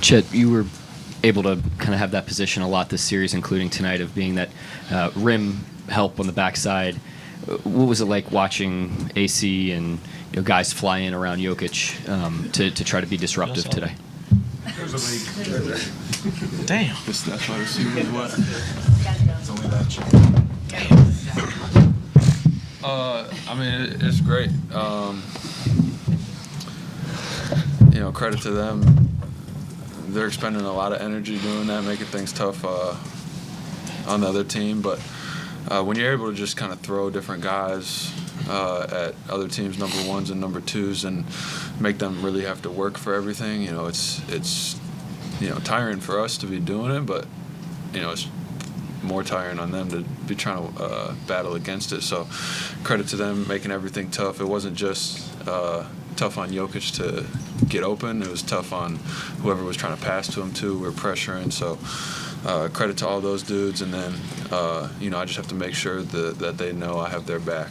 Chet, you were able to kind of have that position a lot this series, including tonight, of being that rim help on the backside. What was it like watching AC and guys fly in around Jokic to try to be disruptive today? Damn. That's why the suit was what? It's only that check. I mean, it's great. Credit to them. They're expending a lot of energy doing that, making things tough on the other team. But when you're able to just kind of throw different guys at other teams' number ones and number twos and make them really have to work for everything, it's tiring for us to be doing it, but it's more tiring on them to be trying to battle against it. So credit to them making everything tough. It wasn't just tough on Jokic to get open. It was tough on whoever was trying to pass to him too. We were pressuring. So credit to all those dudes. And then, I just have to make sure that they know I have their back,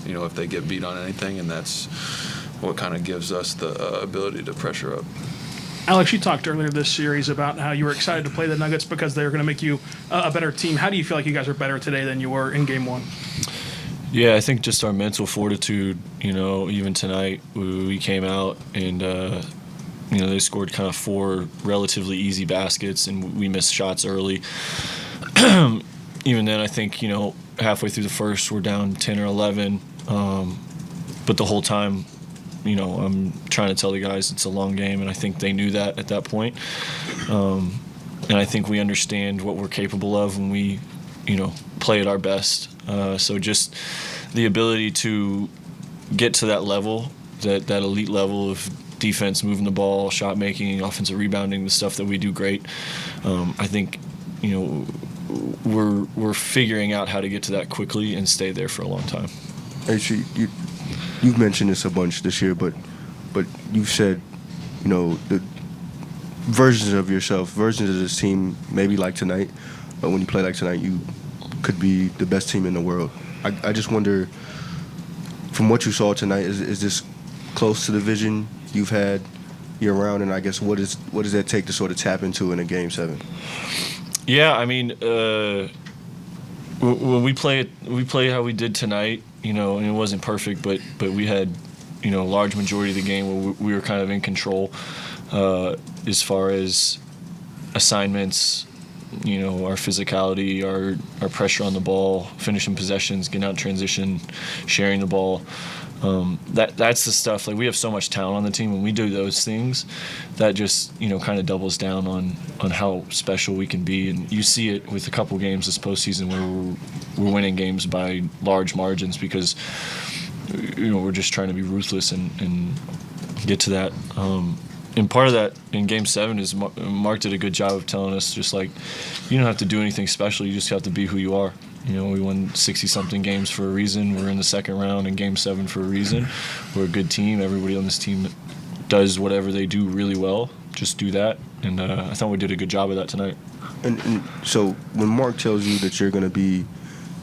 if they get beat on anything. And that's what kind of gives us the ability to pressure up. Alex, you talked earlier this series about how you were excited to play the Nuggets because they were going to make you a better team. How do you feel like you guys are better today than you were in Game 1? Yeah, I think just our mental fortitude, even tonight we came out and, they scored kind of 4 relatively easy baskets and we missed shots early. Even then, I think, halfway through the first, we're down 10 or 11. But the whole time, I'm trying to tell the guys it's a long game, and I think they knew that at that point. And I think we understand what we're capable of when we, play at our best. So just the ability to get to that level, that elite level of defense, moving the ball, shot making, offensive rebounding, the stuff that we do great. I think, we're figuring out how to get to that quickly and stay there for a long time. Actually, you've mentioned this a bunch this year, but you've said, the versions of yourself, versions of this team, maybe like tonight, but when you play like tonight, you could be the best team in the world. I just wonder, from what you saw tonight, is this close to the vision you've had year-round, and I guess what does that take to sort of tap into in a Game 7? Yeah, I mean, when we play how we did tonight, and it wasn't perfect, but we had, a large majority of the game where we were kind of in control as far as assignments, our physicality, our pressure on the ball, finishing possessions, getting out in transition, sharing the ball. That's the stuff. Like, we have so much talent on the team. When we do those things, that just kind of doubles down on how special we can be. And you see it with a couple games this postseason where we're winning games by large margins because we're just trying to be ruthless and get to that. And part of that in Game 7 is Mark did a good job of telling us, just like, you don't have to do anything special. You just have to be who you are. We won 60-something games for a reason. We're in the second round in Game 7 for a reason. We're a good team. Everybody on this team does whatever they do really well. Just do that. And I thought we did a good job of that tonight. And so when Mark tells you that you're going to be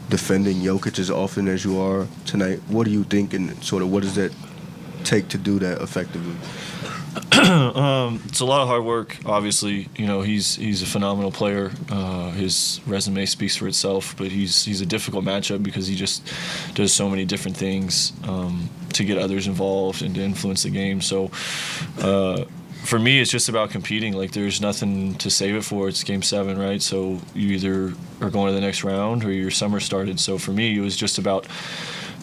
defending Jokic as often as you are tonight, what do you think, and sort of what does that take to do that effectively? It's a lot of hard work, obviously. He's a phenomenal player. His resume speaks for itself, but he's a difficult matchup because he just does so many different things to get others involved and to influence the game. So for me, it's just about competing. Like, there's nothing to save it for. It's Game 7, right? So you either are going to the next round or your summer started. So for me, it was just about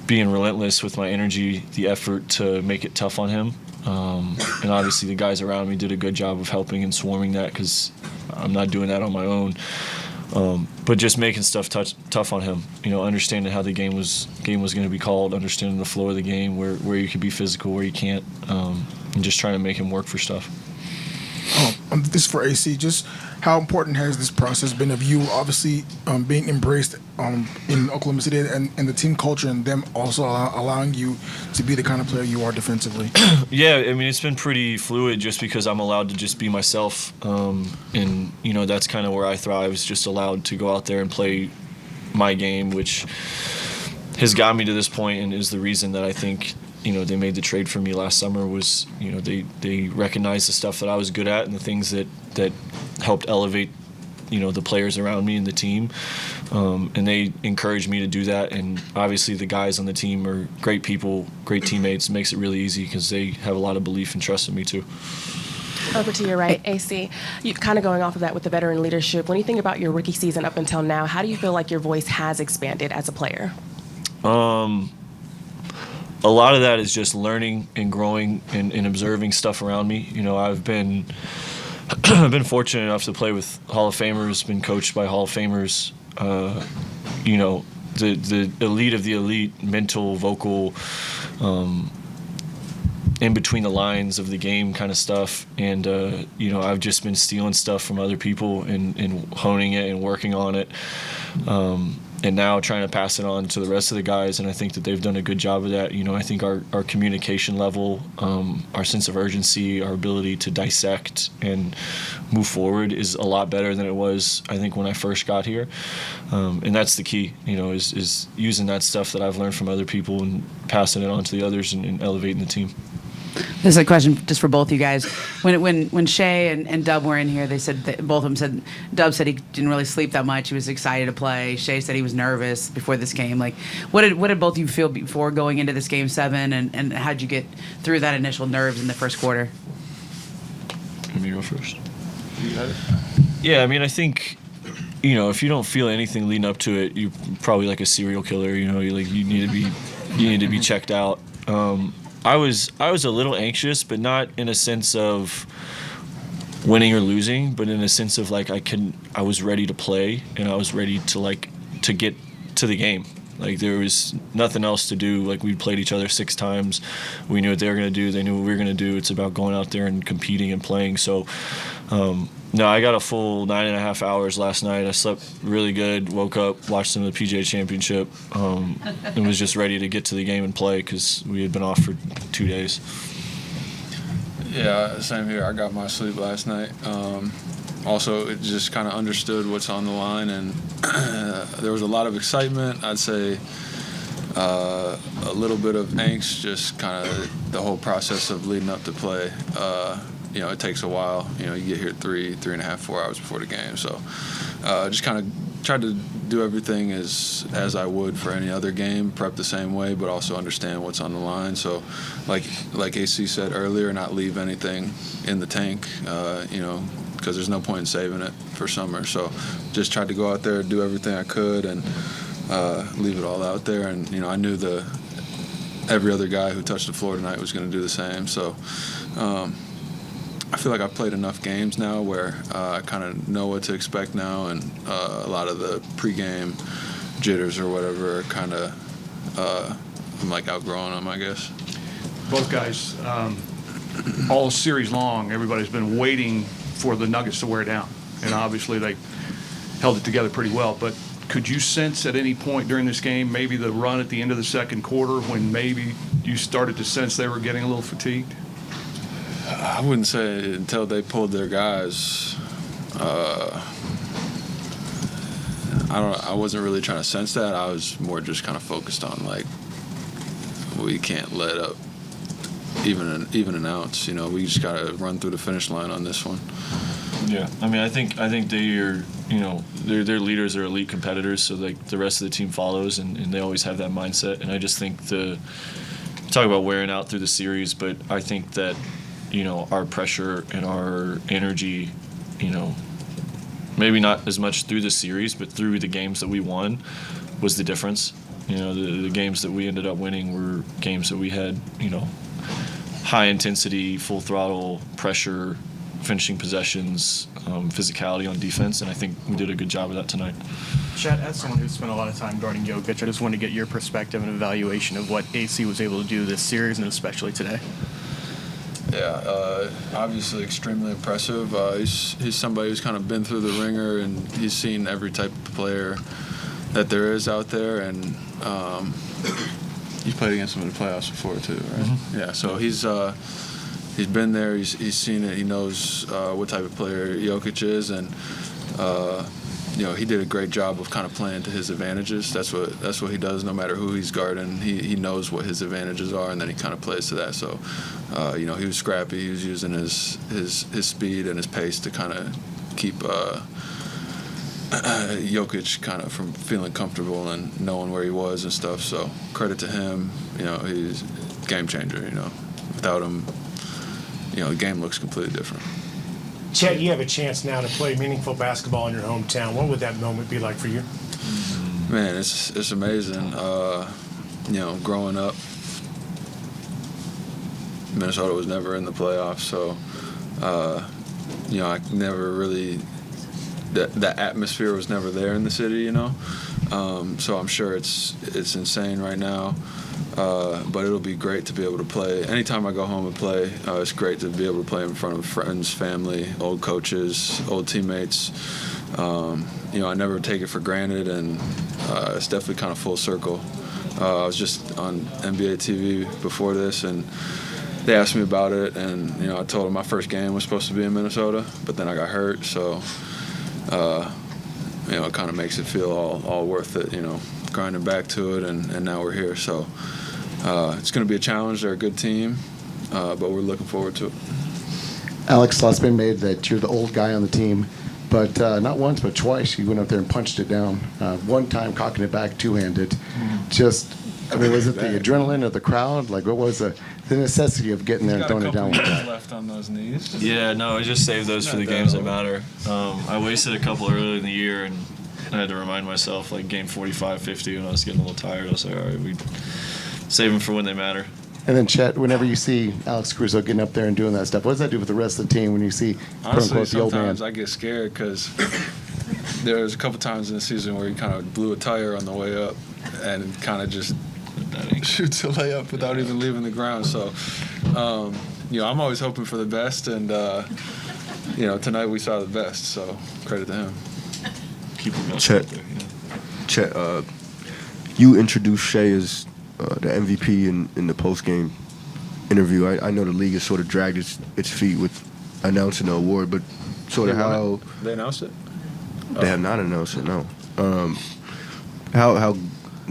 being relentless with my energy, the effort to make it tough on him. And obviously the guys around me did a good job of helping and swarming that because I'm not doing that on my own. But just making stuff tough on him, understanding how the game was going to be called, understanding the flow of the game, where you can be physical, where you can't, and just trying to make him work for stuff. This is for AC. Just how important has this process been of you obviously being embraced in Oklahoma City and the team culture, and them also allowing you to be the kind of player you are defensively? Yeah, I mean, it's been pretty fluid just because I'm allowed to just be myself. And, that's kind of where I thrive, is just allowed to go out there and play my game, which has got me to this point and is the reason that I think they made the trade for me last summer was, they recognized the stuff that I was good at and the things that helped elevate, the players around me and the team. And they encouraged me to do that. And obviously the guys on the team are great people, great teammates. It makes it really easy because they have a lot of belief and trust in me too. Over to your right, AC. You kind of going off of that with the veteran leadership. When you think about your rookie season up until now, how do you feel like your voice has expanded as a player? A lot of that is just learning and growing and observing stuff around me. I've been fortunate enough to play with Hall of Famers, been coached by Hall of Famers. The elite of the elite, mental, vocal, in between the lines of the game kind of stuff. And, I've just been stealing stuff from other people and honing it and working on it. And now trying to pass it on to the rest of the guys, and I think that they've done a good job of that. I think our communication level, our sense of urgency, our ability to dissect and move forward is a lot better than it was, I think, when I first got here. And that's the key, is using that stuff that I've learned from other people and passing it on to the others and elevating the team. This is a question just for both you guys. When Shai and Dub were in here, they said both of them said Dub said he didn't really sleep that much. He was excited to play. Shai said he was nervous before this game. Like, what did both of you feel before going into this Game 7, and how'd you get through that initial nerves in the first quarter? Let me go first. Yeah, I mean, I think if you don't feel anything leading up to it, you're probably like a serial killer. You need to be checked out. I was a little anxious, but not in a sense of winning or losing, but in a sense of like I was ready to play, and I was ready to get to the game. Like, there was nothing else to do. Like, we played each other 6 times. We knew what they were going to do. They knew what we were going to do. It's about going out there and competing and playing. So, no, I got a full 9.5 hours last night. I slept really good, woke up, watched some of the PGA Championship, and was just ready to get to the game and play because we had been off for 2 days. Yeah, same here. I got my sleep last night. Also, it just kind of understood what's on the line, and there was a lot of excitement. I'd say a little bit of angst, just kind of the whole process of leading up to play. It takes a while. You get here 3.5, 4 hours before the game. So just kind of tried to do everything as I would for any other game, prep the same way, but also understand what's on the line. So like AC said earlier, not leave anything in the tank, because there's no point in saving it for summer. So just tried to go out there, do everything I could, and leave it all out there. And, I knew every other guy who touched the floor tonight was going to do the same. So I feel like I've played enough games now where I kind of know what to expect now, and a lot of the pregame jitters or whatever are kind of I'm like outgrowing them, I guess. Both guys, all series long, everybody's been waiting for the Nuggets to wear down, and obviously they held it together pretty well. But could you sense at any point during this game, maybe the run at the end of the second quarter, when maybe you started to sense they were getting a little fatigued? I wouldn't say until they pulled their guys. I wasn't really trying to sense that. I was more just kind of focused on, like, we can't let up even an ounce. We just got to run through the finish line on this one. Yeah, I mean, I think they are, their leaders are elite competitors, so like the rest of the team follows, and they always have that mindset. And I just think talk about wearing out through the series, but I think that our pressure and our energy, maybe not as much through the series, but through the games that we won was the difference. The games that we ended up winning were games that we had, high intensity, full throttle pressure, finishing possessions, physicality on defense, and I think we did a good job of that tonight. Chet, as someone who's spent a lot of time guarding Jokic, I just wanted to get your perspective and evaluation of what AC was able to do this series and especially today. Yeah, obviously extremely impressive. He's somebody who's kind of been through the ringer, and he's seen every type of player that there is out there, and you played against him in the playoffs before too, right? Mm-hmm. Yeah, so he's been there, he's seen it, he knows what type of player Jokic is, and he did a great job of kind of playing to his advantages. That's what he does. No matter who he's guarding, he knows what his advantages are, and then he kind of plays to that. So, he was scrappy. He was using his speed and his pace to kind of keep Jokic kind of from feeling comfortable and knowing where he was and stuff. So, credit to him. He's a game changer. Without him, the game looks completely different. Chet, you have a chance now to play meaningful basketball in your hometown. What would that moment be like for you? Man, it's amazing. Growing up, Minnesota was never in the playoffs, so I never really that atmosphere was never there in the city. So I'm sure it's insane right now. But it'll be great to be able to play. Anytime I go home and play, it's great to be able to play in front of friends, family, old coaches, old teammates. I never take it for granted, and it's definitely kind of full circle. I was just on NBA TV before this, and they asked me about it, and I told them my first game was supposed to be in Minnesota, but then I got hurt, so it kind of makes it feel all worth it. Grinding back to it, and now we're here. So it's going to be a challenge. They're a good team, but we're looking forward to it. Alex, lots been made that you're the old guy on the team, but not once but twice you went up there and punched it down. One time cocking it back two-handed. Was it the adrenaline of the crowd? Like, what was the necessity of getting there and throwing it down like that? Left on those knees. Yeah, no, I just saved those for the games that matter. I wasted a couple early in the year, and I had to remind myself, like game 45, 50, when I was getting a little tired. I was like, all right, we save them for when they matter. And then, Chet, whenever you see Alex Caruso getting up there and doing that stuff, what does that do with the rest of the team when you see, honestly, quote-unquote, the old man? sometimes I get scared because there was a couple times in the season where he kind of blew a tire on the way up and kind of just shoots a layup without even leaving the ground. So, I'm always hoping for the best, and, tonight we saw the best, so credit to him. Keep him Chet, you introduced Shai as the MVP in the post-game interview. I know the league has sort of dragged its feet with announcing the award, but sort of how they announced it. They have not announced it. No. How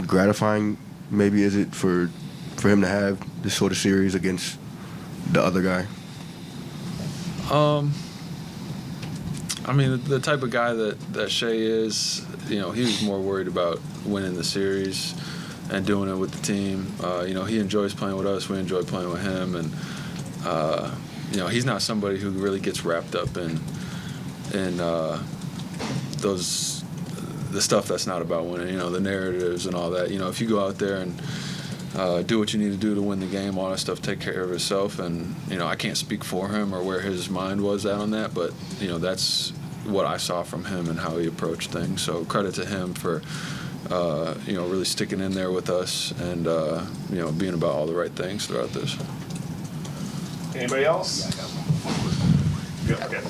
gratifying maybe is it for him to have this sort of series against the other guy? The type of guy that Shai is, he was more worried about winning the series and doing it with the team. He enjoys playing with us. We enjoy playing with him. And, he's not somebody who really gets wrapped up in the stuff that's not about winning, the narratives and all that. If you go out there and do what you need to do to win the game, all that stuff, take care of yourself. And, I can't speak for him or where his mind was at on that, but, that's what I saw from him and how he approached things. So credit to him for, really sticking in there with us and, being about all the right things throughout this. Anybody else?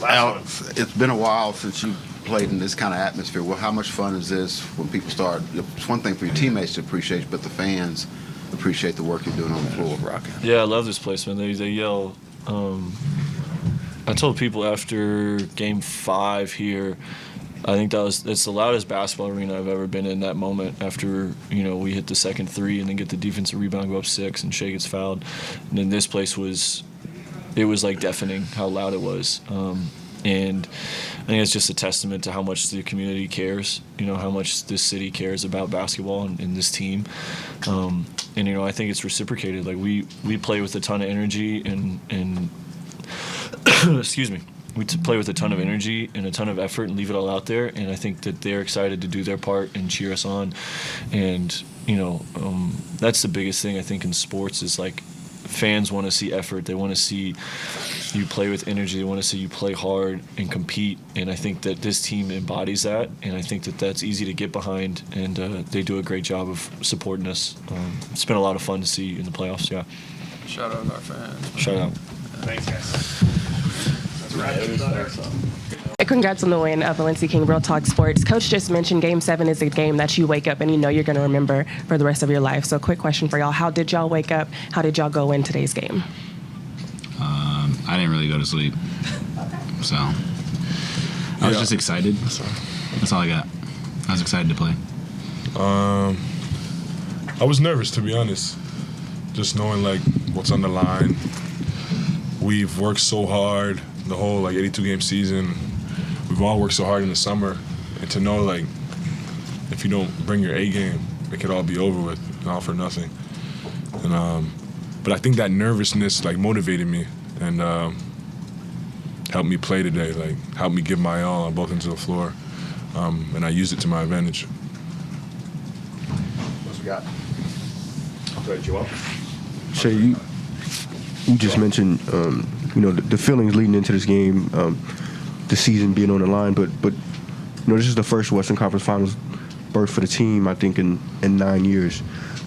Alex, it's been a while since you played in this kind of atmosphere. Well, how much fun is this when people start? It's one thing for your teammates to appreciate, but the fans appreciate the work you're doing on the floor. Rocking. Yeah, I love this place, man. They yell. I told people after Game 5 here, I think it's the loudest basketball arena I've ever been in. That moment after we hit the second three and then get the defensive rebound, go up 6, and Shai gets fouled, and then this place was like deafening how loud it was. And I think it's just a testament to how much the community cares, how much this city cares about basketball and this team. And I think it's reciprocated. Like we play with a ton of energy and excuse me. We play with a ton of energy and a ton of effort and leave it all out there. And I think that they're excited to do their part and cheer us on. And that's the biggest thing I think in sports is like fans want to see effort. They want to see you play with energy. They want to see you play hard and compete. And I think that this team embodies that. And I think that that's easy to get behind. And they do a great job of supporting us. It's been a lot of fun to see in the playoffs. Yeah. Shout out to our fans. Shout out. Thanks, guys. That's right. Congrats on the win, Valencia King, Real Talk Sports. Coach just mentioned Game 7 is a game that you wake up and you're going to remember for the rest of your life. So quick question for y'all. How did y'all wake up? How did y'all go in today's game? I didn't really go to sleep. So I was just excited. That's all I got. I was excited to play. I was nervous, to be honest. Just knowing like what's on the line. We've worked so hard the whole 82 game season. We've all worked so hard in the summer, and to know like if you don't bring your A game, it could all be over with, and all for nothing. And but I think that nervousness like motivated me and helped me play today. Like helped me give my all on both ends of the floor, and I used it to my advantage. What we got? Shai, you just mentioned the feelings leading into this game, the season being on the line, but this is the first Western Conference Finals berth for the team, I think, in 9 years.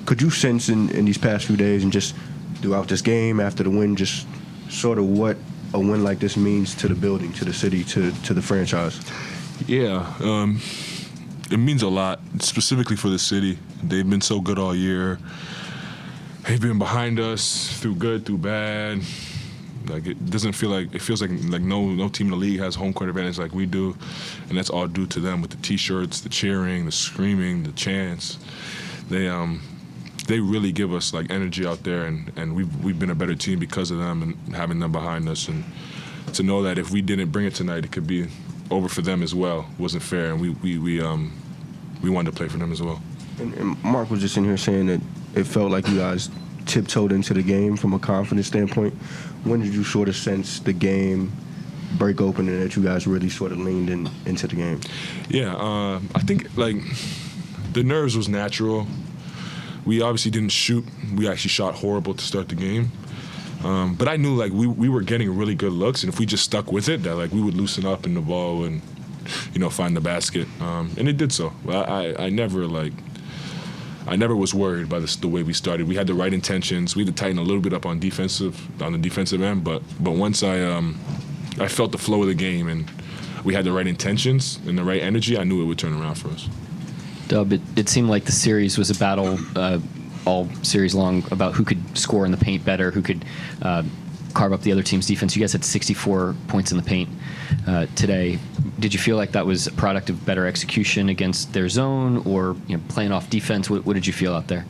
Could you sense in these past few days and just throughout this game after the win, just sort of what a win like this means to the building, to the city, to the franchise? Yeah, it means a lot, specifically for the city. They've been so good all year. They've been behind us through good, through bad. Like it feels like no team in the league has home court advantage like we do, and that's all due to them with the T-shirts, the cheering, the screaming, the chants. They really give us like energy out there, and we've been a better team because of them and having them behind us. And to know that if we didn't bring it tonight, it could be over for them as well wasn't fair, and we wanted to play for them as well. And Mark was just in here saying that it felt like you guys tiptoed into the game from a confidence standpoint. When did you sort of sense the game break open and that you guys really sort of leaned into the game? Yeah, I think like the nerves was natural. We obviously didn't shoot. We actually shot horrible to start the game. But I knew like we were getting really good looks, and if we just stuck with it, that like we would loosen up in the ball and find the basket. And it did so. I never was worried by the way we started. We had the right intentions. We had to tighten a little bit up on the defensive end, but once I felt the flow of the game and we had the right intentions and the right energy, I knew it would turn around for us. Dub, it seemed like the series was a battle all series long about who could score in the paint better, who could carve up the other team's defense. You guys had 64 points in the paint today. Did you feel like that was a product of better execution against their zone, or playing off defense? What did you feel out there?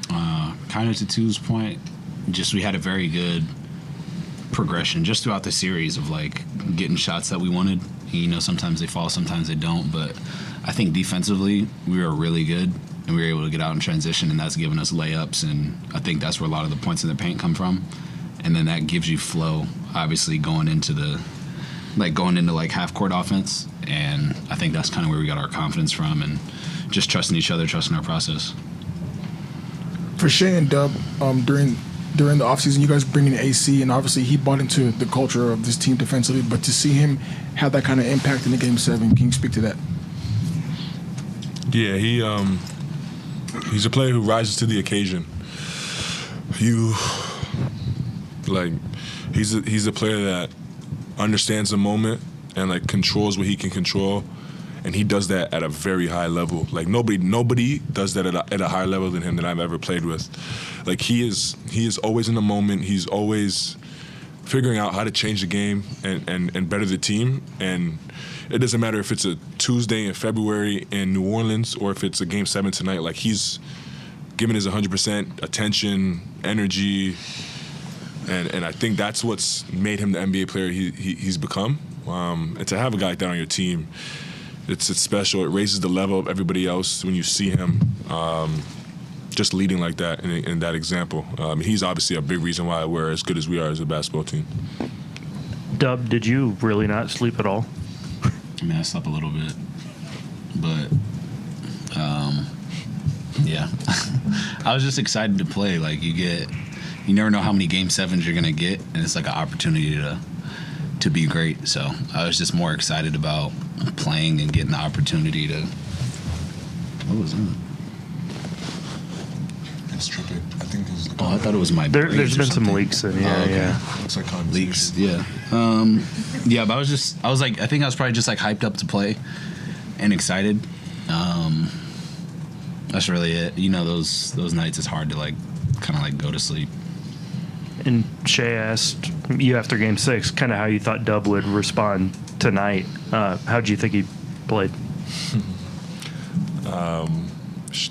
Kind of to Tu's point, just we had a very good progression just throughout the series of like getting shots that we wanted. Sometimes they fall, sometimes they don't, but I think defensively we were really good, and we were able to get out in transition, and that's given us layups, and I think that's where a lot of the points in the paint come from. And then that gives you flow, obviously, going into half court offense. And I think that's kind of where we got our confidence from, and just trusting each other, trusting our process. For Shai and Dub, during the offseason, you guys bring in AC, and obviously he bought into the culture of this team defensively. But to see him have that kind of impact in the Game 7, can you speak to that? Yeah, he's a player who rises to the occasion. He's a player that understands the moment and like controls what he can control, and he does that at a very high level. Like nobody does that at a higher level than him that I've ever played with. Like he is always in the moment. He's always figuring out how to change the game and better the team. And it doesn't matter if it's a Tuesday in February in New Orleans or if it's a Game 7 tonight. Like he's giving his 100% attention, energy. And I think that's what's made him the NBA player he's become. And to have a guy like that on your team, it's special. It raises the level of everybody else when you see him just leading like that in that example. He's obviously a big reason why we're as good as we are as a basketball team. Dub, did you really not sleep at all? I mean, I slept a little bit, but yeah. I was just excited to play. Like you never know how many Game 7s you're gonna get, and it's like an opportunity to be great. So I was just more excited about playing and getting the opportunity to. What was that? It's trippy. I think it's. I thought it was my. There's been some leaks in. Yeah, yeah. Looks like leaks. Yeah. Yeah, but I was like, I think I was probably just like hyped up to play, and excited. That's really it. Those nights it's hard to like, kind of like go to sleep. And Shai asked you after Game 6 kind of how you thought Dub would respond tonight. How did you think he played?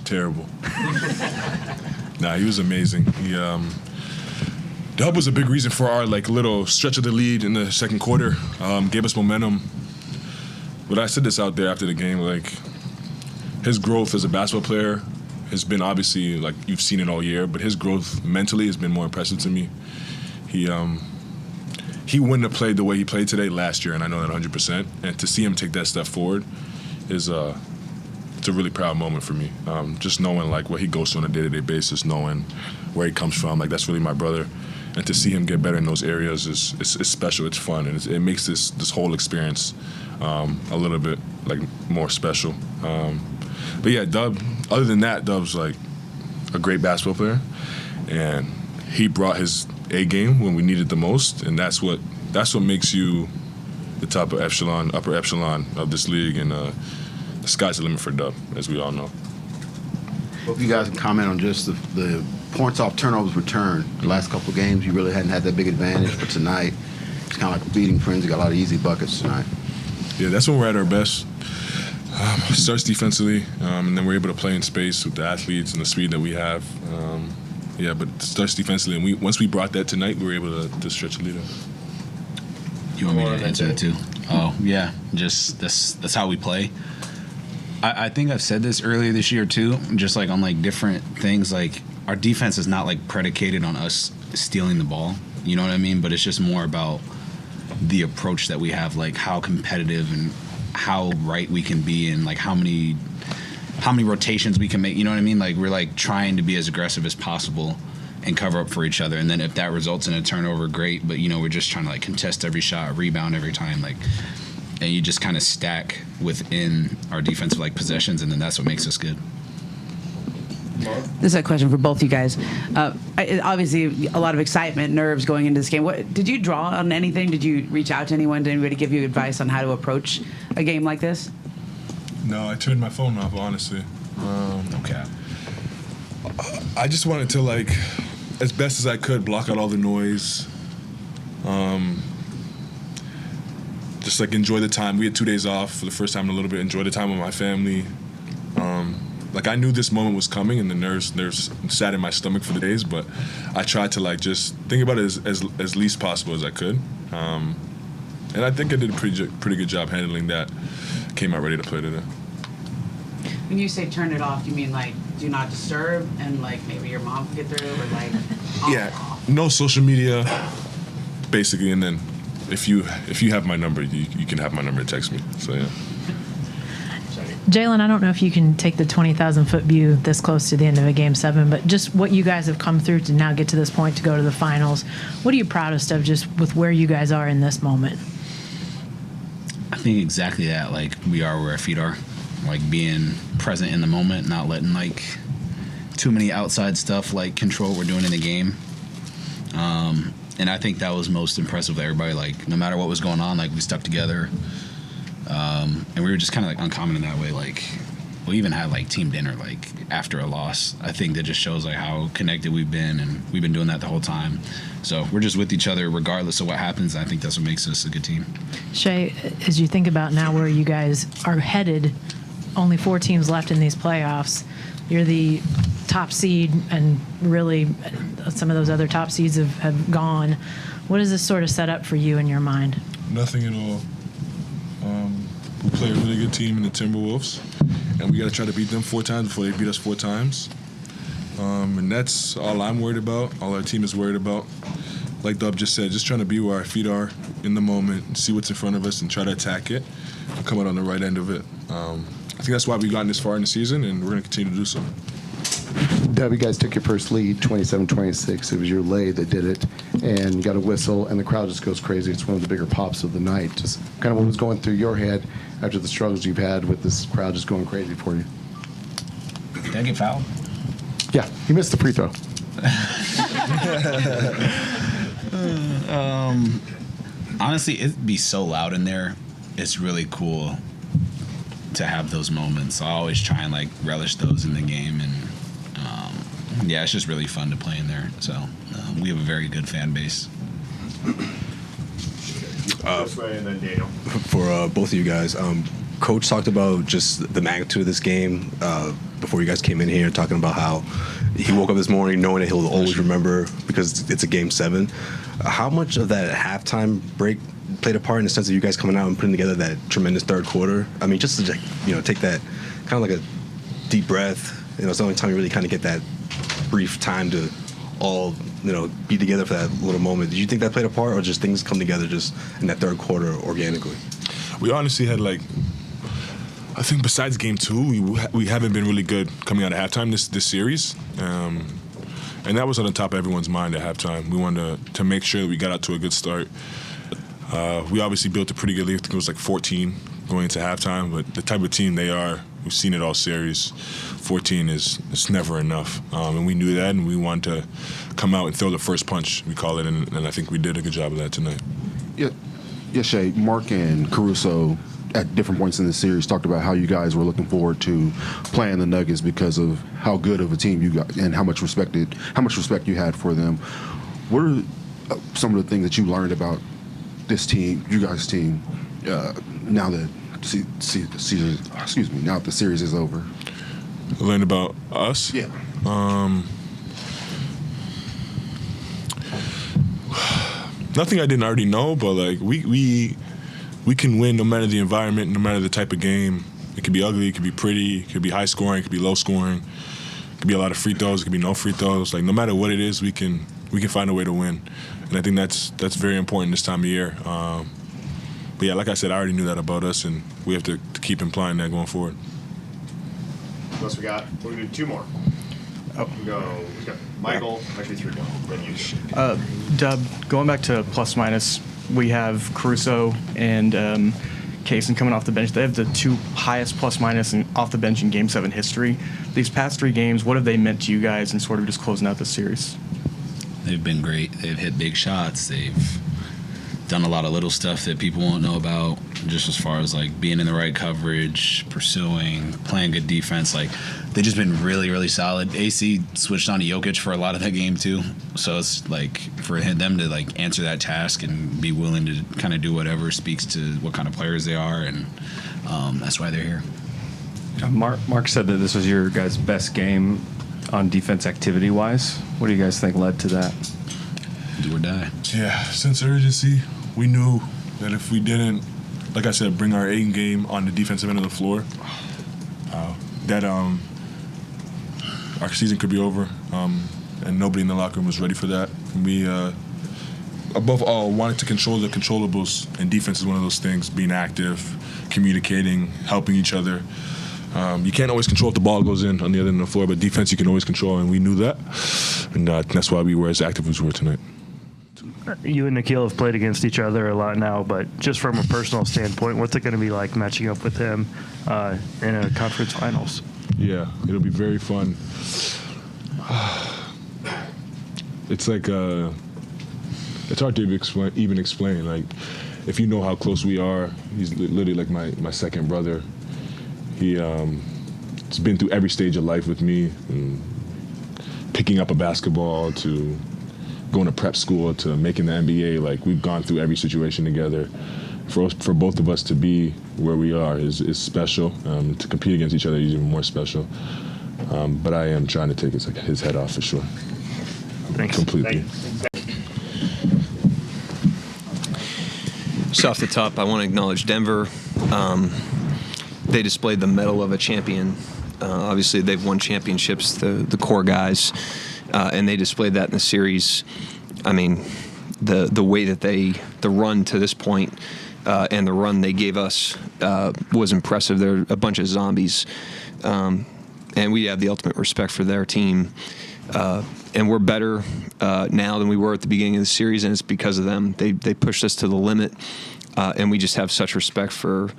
Terrible. Nah, he was amazing. Dub was a big reason for our little stretch of the lead in the second quarter. Gave us momentum. But I said this out there after the game, his growth as a basketball player has been obviously, you've seen it all year, but his growth mentally has been more impressive to me. He wouldn't have played the way he played today last year, and I know that 100%. And to see him take that step forward is it's a really proud moment for me. Just knowing what he goes through on a day-to-day basis, knowing where he comes from, that's really my brother. And to see him get better in those areas is special. It's fun, and it makes this whole experience a little bit more special. But yeah, Dub. Other than that, Dub's a great basketball player, and he brought his A game when we needed the most, and that's what makes you the top of upper echelon of this league, and the sky's the limit for Dub, as we all know. Hope you guys can comment on just the points off turnovers return. The last couple of games, you really hadn't had that big advantage, but tonight, it's kind of like beating friends. You got a lot of easy buckets tonight. Yeah, that's when we're at our best. Starts defensively, and then we're able to play in space with the athletes and the speed that we have. But it starts defensively, and once we brought that tonight, we were able to stretch the lead up. You want me to answer that too? Oh, yeah. Just that's how we play. I think I've said this earlier this year too, just on different things. Our defense is not predicated on us stealing the ball. You know what I mean? But it's just more about the approach that we have, how competitive and how right we can be, and how many rotations we can make. You know what I mean? We're trying to be as aggressive as possible and cover up for each other. And then if that results in a turnover, great. But we're just trying to contest every shot, rebound every time, and you just kind of stack within our defensive possessions, and then that's what makes us good. This is a question for both you guys. Obviously, a lot of excitement, nerves going into this game. Did you draw on anything? Did you reach out to anyone? Did anybody give you advice on how to approach a game like this? No, I turned my phone off, honestly. Okay. I just wanted to, as best as I could, block out all the noise. Just, enjoy the time. We had 2 days off for the first time in a little bit. Enjoy the time with my family. I knew this moment was coming, and the nerves sat in my stomach for the days, but I tried to just think about it as least possible as I could, and I think I did a pretty good job handling that. Came out ready to play today. When you say turn it off, you mean do not disturb, and maybe your mom can get through, or Yeah, no social media, basically, and then if you have my number, you can have my number and text me. So yeah. Jalen, I don't know if you can take the 20,000-foot view this close to the end of a Game 7, but just what you guys have come through to now get to this point to go to the finals, what are you proudest of just with where you guys are in this moment? I think exactly that. We are where our feet are. Being present in the moment, not letting too many outside stuff control what we're doing in the game. And I think that was most impressive with everybody. No matter what was going on, we stuck together. And we were just kind of uncommon in that way. We even had team dinner after a loss. I think that just shows how connected we've been, and we've been doing that the whole time. So we're just with each other regardless of what happens. I think that's what makes us a good team. Shai, as you think about now where you guys are headed, only 4 teams left in these playoffs. You're the top seed, and really some of those other top seeds have gone. What does this sort of set up for you in your mind? Nothing at all. We play a really good team in the Timberwolves, and we got to try to beat them 4 times before they beat us 4 times. And that's all I'm worried about, all our team is worried about. Like Dub just said, just trying to be where our feet are in the moment, and see what's in front of us and try to attack it and come out on the right end of it. I think that's why we've gotten this far in the season, and we're going to continue to do so. Dub, you guys took your first lead, 27-26. It was your lay that did it, and you got a whistle, and the crowd just goes crazy. It's one of the bigger pops of the night. Just kind of what was going through your head after the struggles you've had with this crowd just going crazy for you. Did I get fouled? Yeah, you missed the free throw. Honestly, it'd be so loud in there. It's really cool to have those moments. I always try and relish those in the game, and yeah, it's just really fun to play in there. So we have a very good fan base. For both of you guys, Coach talked about just the magnitude of this game before you guys came in here, talking about how he woke up this morning knowing that he'll always remember because it's a Game 7. How much of that halftime break played a part in the sense of you guys coming out and putting together that tremendous third quarter? I mean, just to take that kind of like a deep breath. It's the only time you really kind of get that brief time to all be together for that little moment. Did you think that played a part, or just things come together just in that third quarter organically? We honestly had I think besides Game 2, we haven't been really good coming out of halftime this series. And that was on the top of everyone's mind at halftime. We wanted to make sure that we got out to a good start. We obviously built a pretty good lead. I think it was 14 going into halftime, but the type of team they are, we've seen it all series. 14 is never enough. And we knew that, and we wanted to come out and throw the first punch, we call it, and I think we did a good job of that tonight. Yeah, Shai, Mark and Caruso at different points in the series talked about how you guys were looking forward to playing the Nuggets because of how good of a team you got and how much respect you had for them. What are some of the things that you learned about this team, you guys' team, now that now that the series is over? Learned about us? Yeah. Nothing I didn't already know, but we can win no matter the environment, no matter the type of game. It could be ugly, it could be pretty, it could be high scoring, it could be low scoring, it could be a lot of free throws, it could be no free throws. No matter what it is, we can find a way to win, and I think that's very important this time of year. But yeah, like I said, I already knew that about us, and we have to keep implying that going forward. What else we got? We're gonna do 2 more. We got Michael, actually 3 more. Then you. Dub, going back to plus minus, we have Caruso and Kaysen coming off the bench. They have the 2 highest plus minus off the bench in Game 7 history. These past 3 games, what have they meant to you guys in sort of just closing out the series? They've been great. They've hit big shots. They've done a lot of little stuff that people won't know about, just as far as being in the right coverage, pursuing, playing good defense. They've just been really, really solid. AC switched on to Jokic for a lot of that game too, so it's for them to answer that task and be willing to kind of do whatever speaks to what kind of players they are, and that's why they're here. Mark said that this was your guys' best game on defense activity-wise. What do you guys think led to that? Do or die. Yeah, sense of urgency. We knew that if we didn't, like I said, bring our A game on the defensive end of the floor, that our season could be over, and nobody in the locker room was ready for that. We, above all, wanted to control the controllables, and defense is one of those things, being active, communicating, helping each other. You can't always control if the ball goes in on the other end of the floor, but defense you can always control, and we knew that, and that's why we were as active as we were tonight. You and Nikhil have played against each other a lot now, but just from a personal standpoint, what's it going to be like matching up with him in a conference finals? Yeah, it'll be very fun. It's it's hard to even explain. If you know how close we are, he's literally my second brother. He's been through every stage of life with me, and picking up a basketball to going to prep school to making the NBA. We've gone through every situation together. For both of us to be where we are is special. To compete against each other is even more special. But I am trying to take his head off for sure. Thanks. Completely. Just off the top, I want to acknowledge Denver. They displayed the mettle of a champion. Obviously, they've won championships, the core guys, and they displayed that in the series. I mean, the way that the run to this point and the run they gave us was impressive. They're a bunch of zombies, and we have the ultimate respect for their team. And we're better now than we were at the beginning of the series, and it's because of them. They pushed us to the limit, and we just have such respect for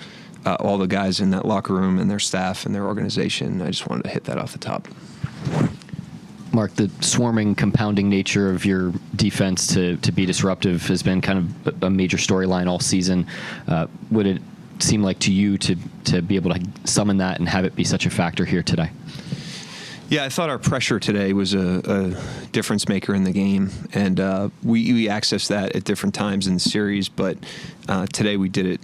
all the guys in that locker room and their staff and their organization. I just wanted to hit that off the top. Mark, the swarming, compounding nature of your defense to be disruptive has been kind of a major storyline all season. Would it seem like to you to be able to summon that and have it be such a factor here today? Yeah, I thought our pressure today was a difference maker in the game, and we accessed that at different times in the series, but today we did it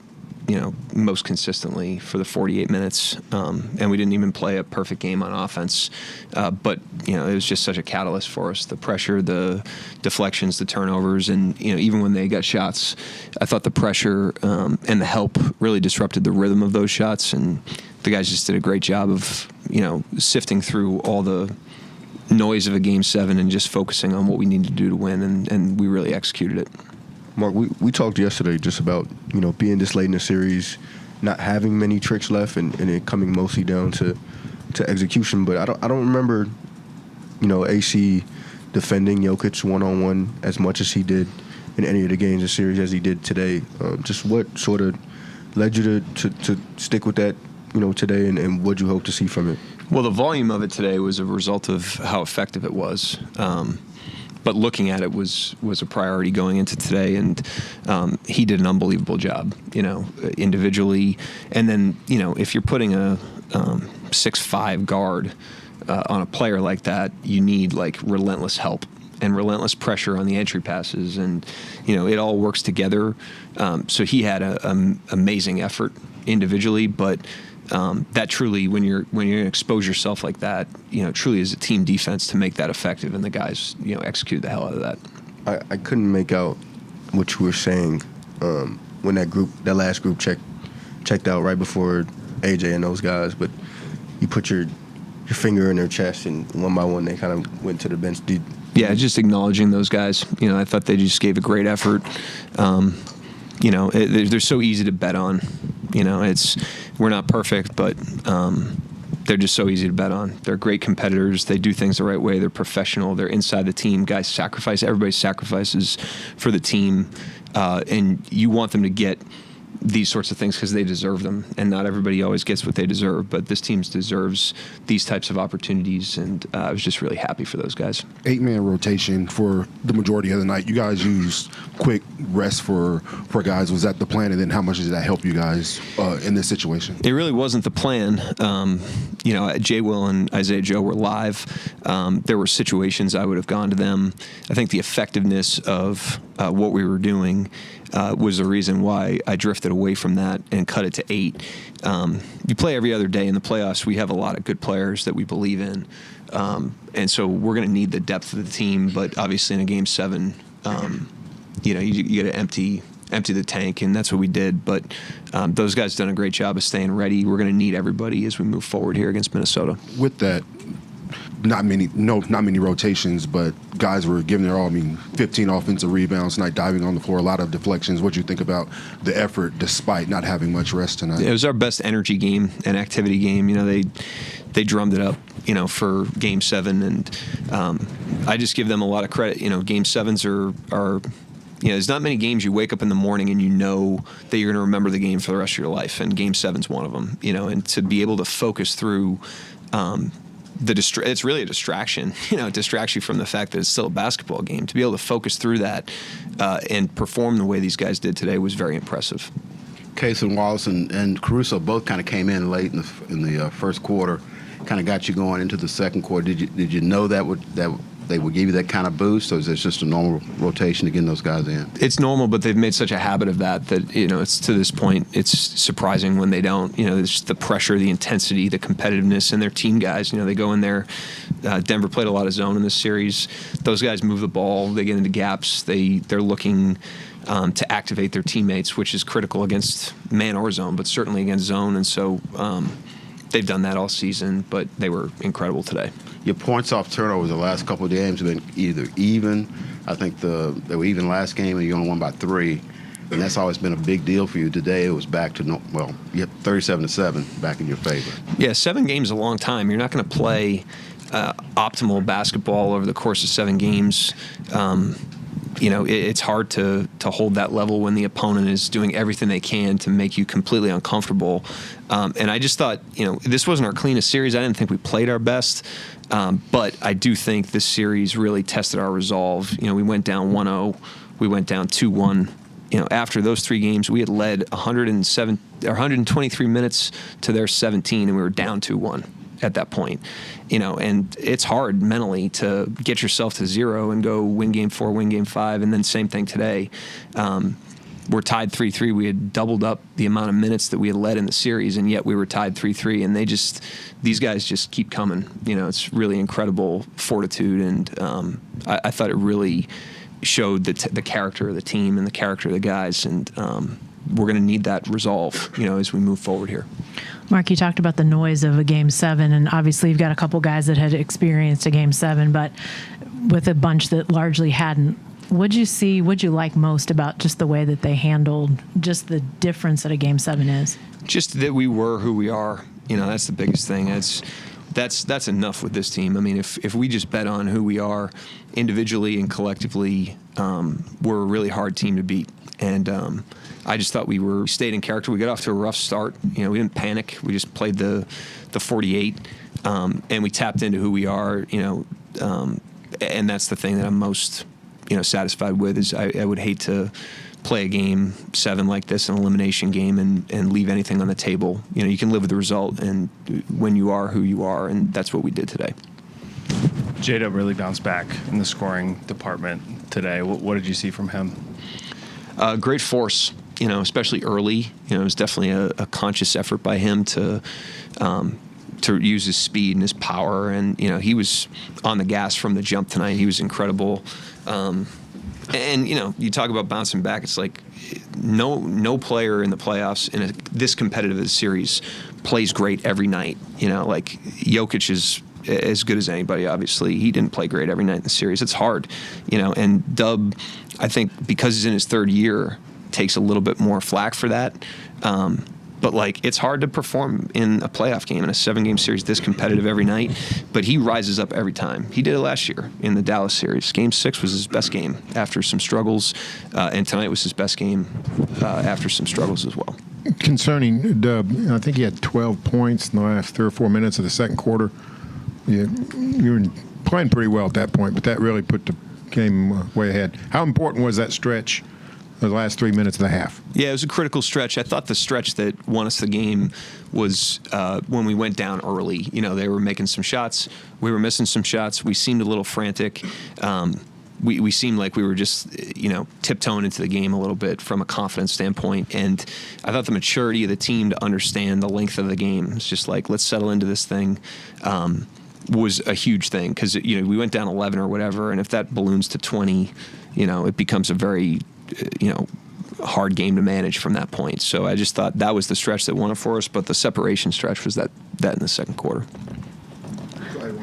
most consistently for the 48 minutes, and we didn't even play a perfect game on offense. But it was just such a catalyst for us. The pressure, the deflections, the turnovers, and even when they got shots, I thought the pressure and the help really disrupted the rhythm of those shots, and the guys just did a great job of sifting through all the noise of a Game 7 and just focusing on what we need to do to win, and we really executed it. Mark, we talked yesterday just about, being this late in the series, not having many tricks left, and it coming mostly down to execution. But I don't remember, AC defending Jokic one-on-one as much as he did in any of the games of series as he did today. Just what sort of led you to stick with that, today, and what you hope to see from it? Well, the volume of it today was a result of how effective it was. But looking at it was a priority going into today, and he did an unbelievable job, individually. And then, if you're putting a 6'5" guard on a player like that, you need relentless help and relentless pressure on the entry passes, and it all works together. So he had an amazing effort individually, but that truly, when you're going to expose yourself like that, truly is a team defense to make that effective, and the guys, execute the hell out of that. I couldn't make out what you were saying when that last group checked out right before AJ and those guys, but you put your finger in their chest, and one by one they kind of went to the bench. Yeah, just acknowledging those guys. I thought they just gave a great effort. They're so easy to bet on. We're not perfect, but they're just so easy to bet on. They're great competitors. They do things the right way. They're professional. They're inside the team. Guys sacrifice. Everybody sacrifices for the team, and you want them to get these sorts of things because they deserve them, and not everybody always gets what they deserve, but this team deserves these types of opportunities, and I was just really happy for those guys. 8-man rotation for the majority of the night. You guys used quick rest for guys. Was that the plan, and then how much did that help you guys in this situation? It really wasn't the plan. Jay Will and Isaiah Joe were live. There were situations I would have gone to them. I think the effectiveness of what we were doing was the reason why I drifted away from that and cut it to 8. You play every other day in the playoffs. We have a lot of good players that we believe in, and so we're going to need the depth of the team. But obviously, in a Game 7, you got to empty the tank, and that's what we did. But those guys done a great job of staying ready. We're going to need everybody as we move forward here against Minnesota. With that, not many rotations, but guys were giving their all. 15 offensive rebounds tonight, diving on the floor, a lot of deflections. What do you think about the effort despite not having much rest tonight? It was our best energy game and activity game. They drummed it up, for Game 7, and I just give them a lot of credit. Game 7s are there's not many games you wake up in the morning and that you're going to remember the game for the rest of your life, and Game 7's one of them. And to be able to focus through. It's really a distraction. It distracts you from the fact that it's still a basketball game. To be able to focus through that and perform the way these guys did today was very impressive. Case and Wallace and Caruso both kind of came in late in the first quarter, kind of got you going into the second quarter. Did you know that they would give you that kind of boost, or is it just a normal rotation to get those guys in? It's normal, but they've made such a habit of that it's to this point, it's surprising when they don't. It's the pressure, the intensity, the competitiveness, and their team guys. They go in there. Denver played a lot of zone in this series. Those guys move the ball. They get into gaps. They're looking to activate their teammates, which is critical against man or zone, but certainly against zone. And so they've done that all season, but they were incredible today. Your points off turnovers the last couple of games have been either even. I think they were even last game, and you only won by 3. And that's always been a big deal for you. Today it was back to, you have 37-7 back in your favor. Yeah, 7 games is a long time. You're not going to play optimal basketball over the course of 7 games. It's hard to hold that level when the opponent is doing everything they can to make you completely uncomfortable. And I just thought, this wasn't our cleanest series. I didn't think we played our best. But I do think this series really tested our resolve. We went down 1-0. We went down 2-1. After those 3 games, we had led 123 minutes to their 17, and we were down 2-1 at that point. And it's hard mentally to get yourself to 0 and go win Game 4, win Game 5, and then same thing today. we're tied 3-3. We had doubled up the amount of minutes that we had led in the series, and yet we were tied 3-3. And these guys just keep coming. It's really incredible fortitude, and I thought it really showed the character of the team and the character of the guys, and we're going to need that resolve, as we move forward here. Mark, you talked about the noise of a Game 7, and obviously you've got a couple guys that had experienced a Game 7, but with a bunch that largely hadn't. What'd you like most about just the way that they handled just the difference that a Game 7 is? Just that we were who we are. That's the biggest thing. That's enough with this team. I mean, if we just bet on who we are individually and collectively, we're a really hard team to beat. And I just thought we stayed in character. We got off to a rough start. We didn't panic. We just played the 48, and we tapped into who we are. And that's the thing that I'm most satisfied with. Is I would hate to play a Game 7 like this, an elimination game, and leave anything on the table. You can live with the result, and when you are who you are, and that's what we did today. J-Dub really bounced back in the scoring department today. What did you see from him? Great force, especially early. It was definitely a conscious effort by him to use his speed and his power. And, he was on the gas from the jump tonight. He was incredible. And, you talk about bouncing back. It's like no player in the playoffs in this competitive a series plays great every night. Like Jokic is as good as anybody, obviously. He didn't play great every night in the series. It's hard, and Dub, I think because he's in his third year, takes a little bit more flack for that. But it's hard to perform in a playoff game, in a 7-game series this competitive every night. But he rises up every time. He did it last year in the Dallas series. Game 6 was his best game after some struggles, and tonight was his best game after some struggles as well. Concerning Dub, I think he had 12 points in the last 3 or 4 minutes of the second quarter. You were playing pretty well at that point, but that really put the game way ahead. How important was that stretch, the last 3 minutes of the half? Yeah, it was a critical stretch. I thought the stretch that won us the game was when we went down early. They were making some shots. We were missing some shots. We seemed a little frantic. We seemed like we were just, tiptoeing into the game a little bit from a confidence standpoint. And I thought the maturity of the team to understand the length of the game, it's just like, let's settle into this thing, was a huge thing. Because, we went down 11 or whatever, and if that balloons to 20, it becomes a very, hard game to manage from that point. So I just thought that was the stretch that won it for us, but the separation stretch was that in the second quarter.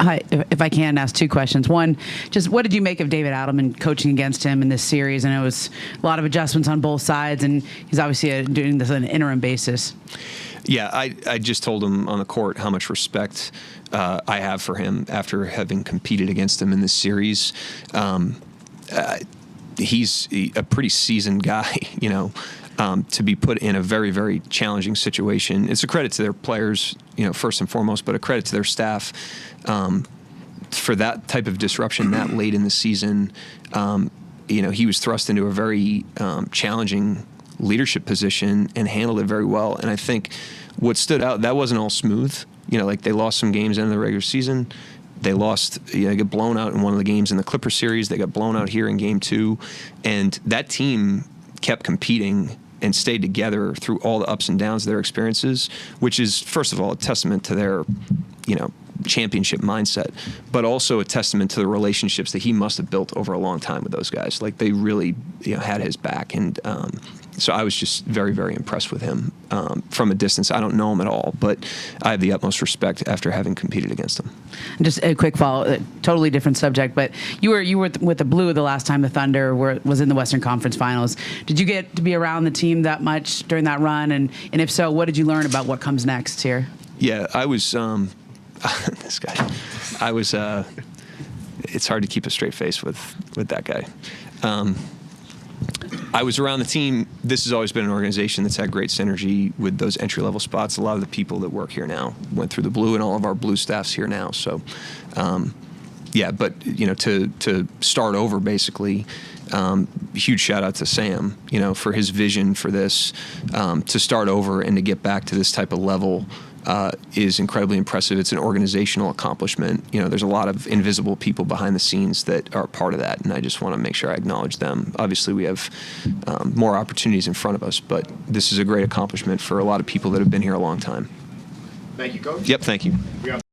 Hi, if I can ask 2 questions. One, just what did you make of David Adelman coaching against him in this series? I know it was a lot of adjustments on both sides, and he's obviously doing this on an interim basis. Yeah, I just told him on the court how much respect I have for him after having competed against him in this series. He's a pretty seasoned guy, to be put in a very, very challenging situation. It's a credit to their players, first and foremost, but a credit to their staff for that type of disruption that late in the season. He was thrust into a very challenging leadership position and handled it very well. And I think what stood out, that wasn't all smooth. They lost some games in the regular season. They lost, they got blown out in one of the games in the Clipper series. They got blown out here in Game 2. And that team kept competing and stayed together through all the ups and downs of their experiences, which is, first of all, a testament to their, championship mindset, but also a testament to the relationships that he must have built over a long time with those guys. Like, they really, had his back. And so I was just very, very impressed with him from a distance. I don't know him at all, but I have the utmost respect after having competed against him. Just a quick follow, totally different subject, but you were with the Blue the last time the Thunder was in the Western Conference Finals. Did you get to be around the team that much during that run? And if so, what did you learn about what comes next here? Yeah, I was this guy. I was. It's hard to keep a straight face with that guy. I was around the team. This has always been an organization that's had great synergy with those entry-level spots. A lot of the people that work here now went through the Blue, and all of our Blue staff's here now. So, but to start over, basically, huge shout out to Sam, for his vision for this, to start over and to get back to this type of level is incredibly impressive. It's an organizational accomplishment. You know, there's a lot of invisible people behind the scenes that are part of that, and I just want to make sure I acknowledge them. Obviously, we have more opportunities in front of us, but this is a great accomplishment for a lot of people that have been here a long time. Thank you, Coach. Yep, thank you. We got